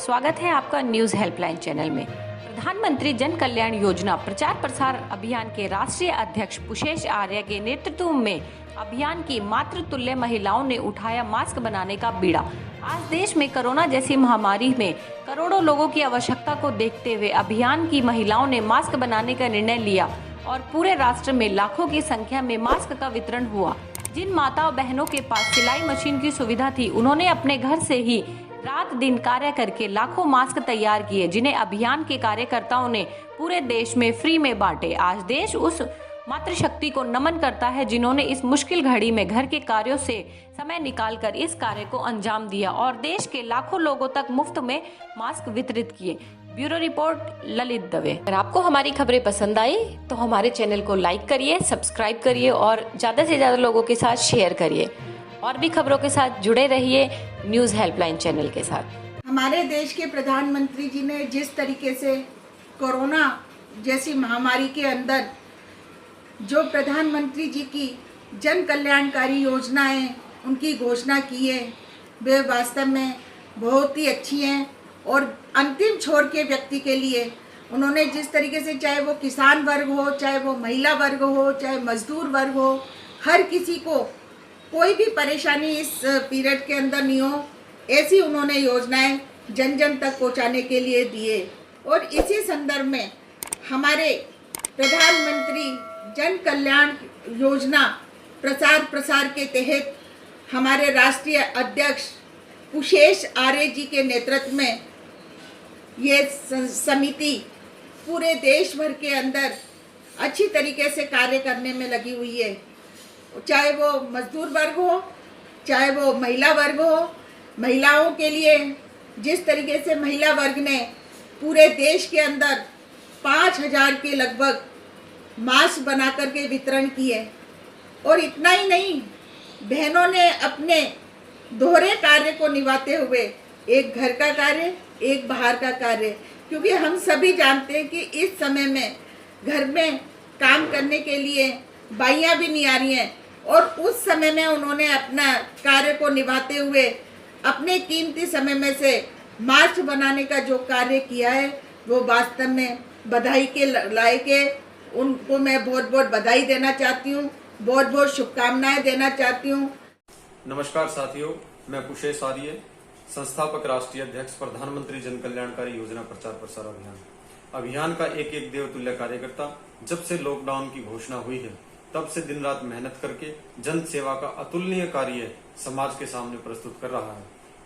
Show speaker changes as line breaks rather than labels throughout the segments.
स्वागत है आपका न्यूज हेल्पलाइन चैनल में। प्रधानमंत्री जन कल्याण योजना प्रचार प्रसार अभियान के राष्ट्रीय अध्यक्ष पुशेश आर्य के नेतृत्व में अभियान की मातृतुल्य महिलाओं ने उठाया मास्क बनाने का बीड़ा। आज देश में कोरोना जैसी महामारी में करोड़ों लोगों की आवश्यकता को देखते हुए अभियान की महिलाओं ने मास्क बनाने का निर्णय लिया और पूरे राष्ट्र में लाखों की संख्या में मास्क का वितरण हुआ। जिन माताओं बहनों के पास सिलाई मशीन की सुविधा थी, उन्होंने अपने घर से ही रात दिन कार्य करके लाखों मास्क तैयार किए, जिन्हें अभियान के कार्यकर्ताओं ने पूरे देश में फ्री में बांटे। आज देश उस मातृशक्ति को नमन करता है जिन्होंने इस मुश्किल घड़ी में घर के कार्यों से समय निकालकर इस कार्य को अंजाम दिया और देश के लाखों लोगों तक मुफ्त में मास्क वितरित किए। Bureau report Lalit Dave. अगर आपको हमारी खबरें पसंद आई तो हमारे चैनल को लाइक करिए, सब्सक्राइब करिए और ज़्यादा से ज़्यादा लोगों के साथ शेयर करिए। और भी खबरों के साथ जुड़े रहिए न्यूज़ हेल्पलाइन चैनल के साथ।
हमारे देश के प्रधानमंत्री जी ने जिस तरीके से कोरोना जैसी महामारी के अंदर जो प्रधानमंत्री जी की जन कल्याणकारी योजनाएं उनकी घोषणा की है, वे वास्तव में बहुत ही अच्छी हैं। और अंतिम छोर के व्यक्ति के लिए उन्होंने जिस तरीके से, चाहे वो किसान वर्ग हो, चाहे वो महिला वर्ग हो, चाहे मजदूर वर्ग हो, हर किसी को कोई भी परेशानी इस पीरियड के अंदर नहीं हो, ऐसी उन्होंने योजनाएं जन जन तक पहुंचाने के लिए दिए। और इसी संदर्भ में हमारे प्रधानमंत्री जन कल्याण योजना प्रचार प्रसार के तहत हमारे राष्ट्रीय अध्यक्ष पुशेश आर्य जी के नेतृत्व में ये समिति पूरे देश भर के अंदर अच्छी तरीके से कार्य करने में लगी हुई है। चाहे वो मजदूर वर्ग हो, चाहे वो महिला वर्ग हो। महिलाओं के लिए जिस तरीके से महिला वर्ग ने पूरे देश के अंदर 5000 के लगभग मास्क बना करके वितरण किए। और इतना ही नहीं, बहनों ने अपने दोहरे कार्य को निभाते हुए एक घर का कार्य, एक बाहर का कार्य, क्योंकि हम सभी जानते हैं कि इस समय में घर में काम करने के लिए बाइयाँ भी नहीं आ रही हैं। और उस समय में उन्होंने अपना कार्य को निभाते हुए अपने कीमती समय में से मास्क बनाने का जो कार्य किया है, वो वास्तव में बधाई के लायक है। उनको मैं बहुत बहुत बधाई देना चाहती हूँ, बहुत बहुत शुभकामनाएं देना चाहती हूँ।
नमस्कार साथियों, मैं पुशेश आर्य, संस्थापक राष्ट्रीय अध्यक्ष प्रधानमंत्री जन कल्याणकारी योजना प्रचार प्रसार अभियान का एक देवतुल्य कार्यकर्ता। जब से लॉकडाउन की घोषणा हुई है, तब से दिन रात मेहनत करके जन सेवा का अतुलनीय कार्य समाज के सामने प्रस्तुत कर रहा है।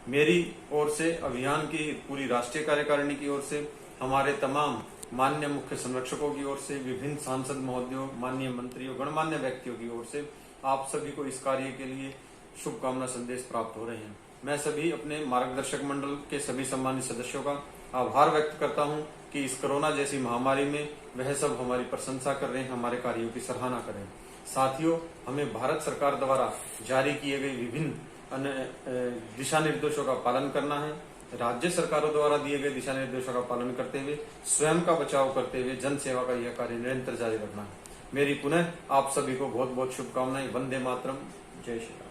मेरी ओर से, अभियान की पूरी राष्ट्रीय कार्यकारिणी की ओर से, हमारे तमाम माननीय मुख्य संरक्षकों की ओर से, विभिन्न सांसद महोदयों, माननीय मंत्रियों, गणमान्य व्यक्तियों की ओर से आप सभी को इस कार्य के लिए शुभकामना संदेश प्राप्त हो रहे हैं। मैं सभी अपने मार्गदर्शक मंडल के सभी सम्मानित सदस्यों का आभार व्यक्त करता हूं कि इस कोरोना जैसी महामारी में वह सब हमारी प्रशंसा कर रहे हैं, हमारे कार्यों की सराहना कर रहे हैं। साथियों, हमें भारत सरकार द्वारा जारी किए गए विभिन्न दिशा निर्देशों का पालन करना है। राज्य सरकारों द्वारा दिए गए दिशा निर्देशों का पालन करते हुए, स्वयं का बचाव करते हुए जन सेवा का यह कार्य निरंतर जारी रखना है। मेरी पुनः आप सभी को बहुत बहुत शुभकामनाएं। वंदे मातरम। जय श्री राम।